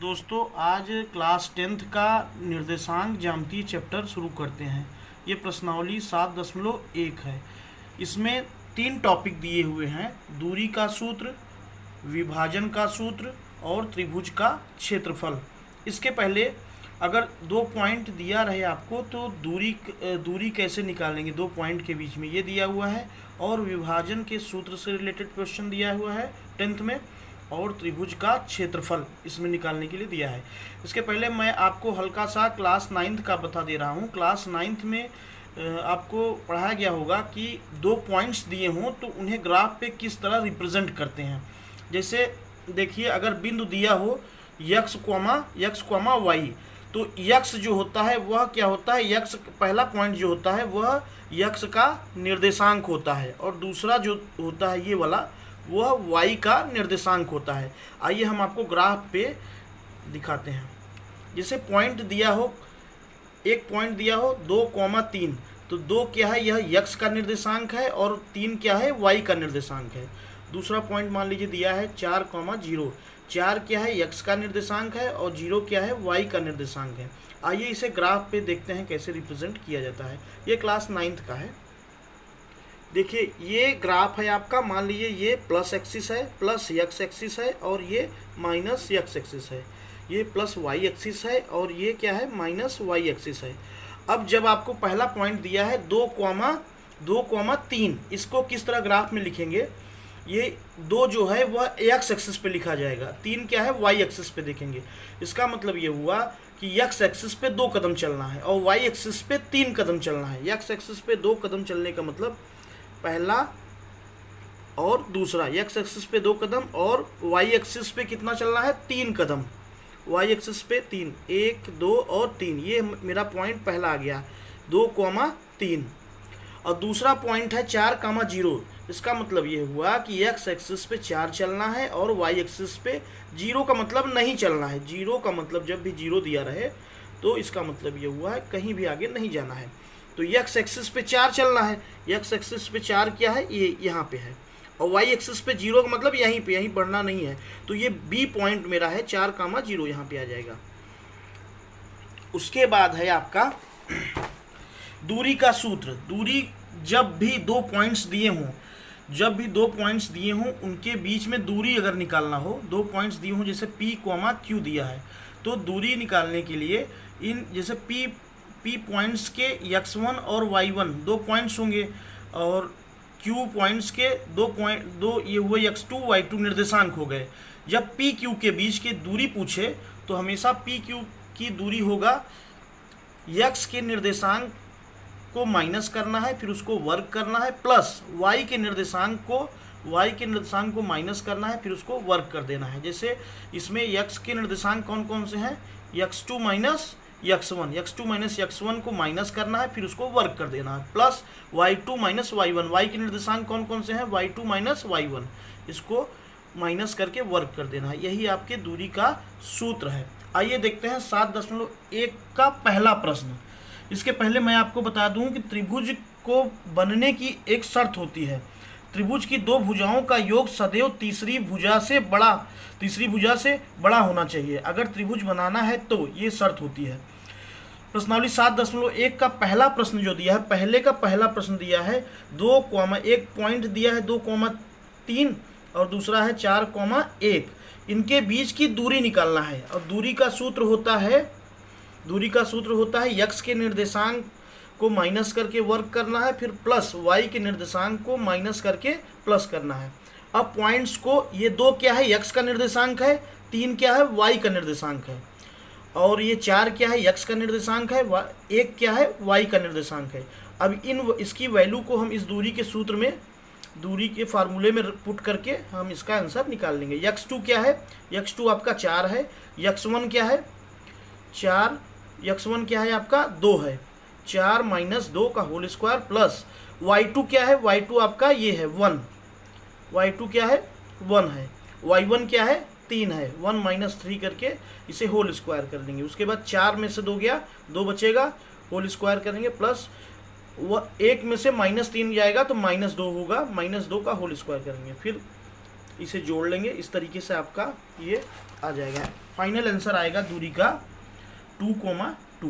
दोस्तों आज class 10th का निर्देशांक ज्यामितीय चैप्टर शुरू करते हैं। ये प्रश्नावली 7.1 है। इसमें 3 टॉपिक दिए हुए हैं, दूरी का सूत्र, विभाजन का सूत्र और त्रिभुज का क्षेत्रफल। इसके पहले अगर 2 पॉइंट दिया रहे आपको तो दूरी कैसे निकालेंगे 2 पॉइंट के बीच में, ये दिया हुआ है। और विभाजन के सूत्र से रिलेटेड क्वेश्चन दिया हुआ है 10th में, और त्रिभुज का क्षेत्रफल इसमें निकालने के लिए दिया है। इसके पहले मैं आपको हल्का सा क्लास 9th का बता दे रहा हूँ। क्लास 9th में आपको पढ़ाया गया होगा कि 2 पॉइंट्स दिए हों तो उन्हें ग्राफ पे किस तरह रिप्रेजेंट करते हैं। जैसे देखिए, अगर बिंदु दिया हो x, y, तो x जो होता है वह क्या होता है, x पहला पॉइंट जो होता है वह x का निर्देशांक होता है, और दूसरा जो होता है ये वाला वह y का निर्देशांक होता है। आइए हम आपको ग्राफ पे दिखाते हैं। जैसे पॉइंट दिया हो, एक पॉइंट दिया हो 2,3, तो 2 क्या है, यह x का निर्देशांक है, और 3 क्या है, y का निर्देशांक है। दूसरा पॉइंट मान लीजिए दिया है 4,0, 4 क्या है, x का निर्देशांक है, और 0 क्या है, y का निर्देशांक है। आइए इसे ग्राफ पे देखते हैं कैसे रिप्रेजेंट किया जाता है। ये क्लास 9th का है। देखिए ये ग्राफ है आपका, मान लीजिए ये प्लस एक्सिस है, प्लस x एक्सिस है, और ये माइनस x एक्सिस है। ये प्लस y एक्सिस है, और ये क्या है, माइनस y एक्सिस है। अब जब आपको पहला पॉइंट दिया है 2,3, इसको किस तरह ग्राफ में लिखेंगे, ये 2 जो है वह x एक्सिस पे लिखा जाएगा, 3 क्या है, y एक्सिस पे देखेंगे। इसका मतलब ये हुआ कि x एक्सिस पे 2 कदम चलना है और y एक्सिस पे 3 कदम चलना है। x एक्सिस पे 2 कदम चलने का मतलब पहला और दूसरा, x एक्सिस पे 2 कदम, और y एक्सिस पे कितना चलना है, 3 कदम। y एक्सिस पे 3, 1, 2 और 3, ये मेरा पॉइंट पहला आ गया 2,3। और दूसरा पॉइंट है 4,0। इसका मतलब ये हुआ कि x एक्सिस पे 4 चलना है, और y एक्सिस पे 0 का मतलब नहीं चलना है। 0 का मतलब जब भी 0 दिया रहे तो इसका मतलब ये हुआ है कहीं भी आगे नहीं जाना है। तो x एक्सिस पे 4 चलना है, x एक्सिस पे 4 क्या है, ये यहाँ पे है, और y एक्सिस पे 0 का मतलब यहीं पे, यहीं बढ़ना नहीं है। तो ये B पॉइंट मेरा है 4,0 यहाँ पे आ जाएगा। उसके बाद है आपका दूरी का सूत्र। दूरी जब भी 2 पॉइंट्स दिए हों, उनके बीच में दूरी अगर निकालना हो, 2 पॉइंट्स दिए हों, जैसे P, Q दिया है, तो दूरी निकालने के लिए इन जैसे P पॉइंट्स के x1 और y1 2 पॉइंट्स होंगे, और Q पॉइंट्स के 2 ये हुए x2 y2 निर्देशांक हो गए। जब P Q के बीच की दूरी पूछे तो हमेशा P Q की दूरी होगा x के निर्देशांक को माइनस करना है, फिर उसको वर्ग करना है, प्लस y के निर्देशांक को माइनस करना है, फिर उसको वर्ग कर देना है। जैसे इसमें x के निर्देशांक कौन कौन से हैं, x2 माइनस x1 को माइनस करना है, फिर उसको वर्ग कर देना है, plus y2 minus y1, y के निर्देशांक कौन कौन से हैं, y2 माइनस y1, इसको माइनस करके वर्ग कर देना है। यही आपके दूरी का सूत्र है। आइए देखते हैं 7.1 का पहला प्रश्न। इसके पहले मैं आपको बता दूं कि त्रिभुज को बनने की एक शर्त होती है। त्रिभुज की 2 भुजाओं का योग सदैव तीसरी भुजा से बड़ा होना चाहिए। अगर त्रिभुज बनाना है तो ये शर्त होती है। प्रश्नावली 7.1 का पहला प्रश्न जो दिया है, पहले का पहला प्रश्न दिया है 1 पॉइंट दिया है 2,3, और दूसरा है 4,1। इनके बीच की दूरी निकालना है, और दूरी का सूत्र होता है x के निर्देशांक को माइनस करके वर्ग करना है, फिर प्लस y के निर्देशांक को माइनस करके प्लस करना है। अब पॉइंट्स को, ये 2 क्या है, x का निर्देशांक है, 3 क्या है, y का निर्देशांक है, और ये 4 क्या है, x का निर्देशांक है, 1 क्या है, y का निर्देशांक है। अब इसकी वैल्यू को हम इस दूरी के सूत्र में, दूरी के फार्मूले में पुट करके हम इसका आंसर निकाल लेंगे। x2 क्या है, x2 आपका 4 है, x1 क्या है, 4, x1 क्या है आपका 2 है, 4 माइनस 2 का होल स्क्वायर, प्लस y2 क्या है, y2 आपका ये है 1, y2 क्या है 1 है, y1 क्या है 3 है, 1 माइनस 3 करके इसे होल स्क्वायर कर देंगे। उसके बाद 4 में से 2 गया, 2 बचेगा, होल स्क्वायर करेंगे, प्लस 1 में से -3 जाएगा तो -2 होगा, -2 का होल स्क्वायर करेंगे, फिर इसे जोड़ लेंगे। इस तरीके से आपका ये आ जाएगा फाइनल आंसर आएगा दूरी का 2,2।